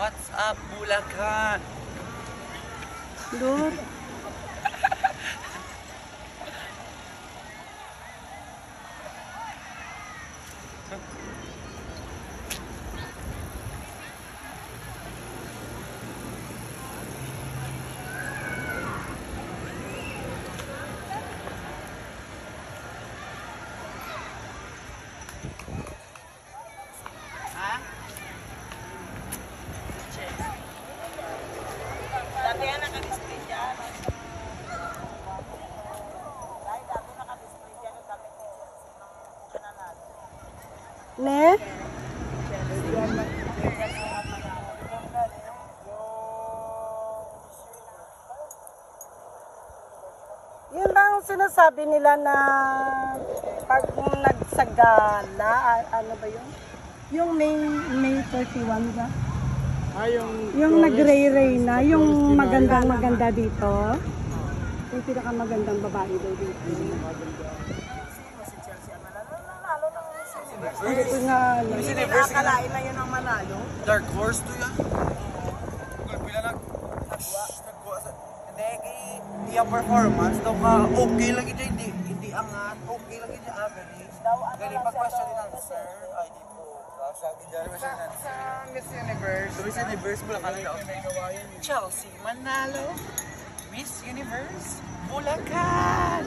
What's up, Bulacan? Look. Dati yan naka-display dyan. Dati naka-display dyan. Dami pictures ng nanalo. Ne? Yun bang sinasabi nila na pag nagsagala, ano ba yun? Yung May 31 ba? Yung nag-ray-ray na, yung maganda dito. Yung pinakamagandang babae daw dito. Nanalo ng Miss Universe. Ito nga, ano. Miss Universe ka na. Nakakalain na yun ang manalo. Dark Horse to yan. Pila nagkuha sa... Hindi, yung performance daw ka okay lang ito, hindi angat, okay lang ito average. Gani pag-question din ang sir, ay di po. Sa Miss Universe. Sa Miss Universe, Bulacan daw. Chelsea Manalo, Miss Universe, Bulacan!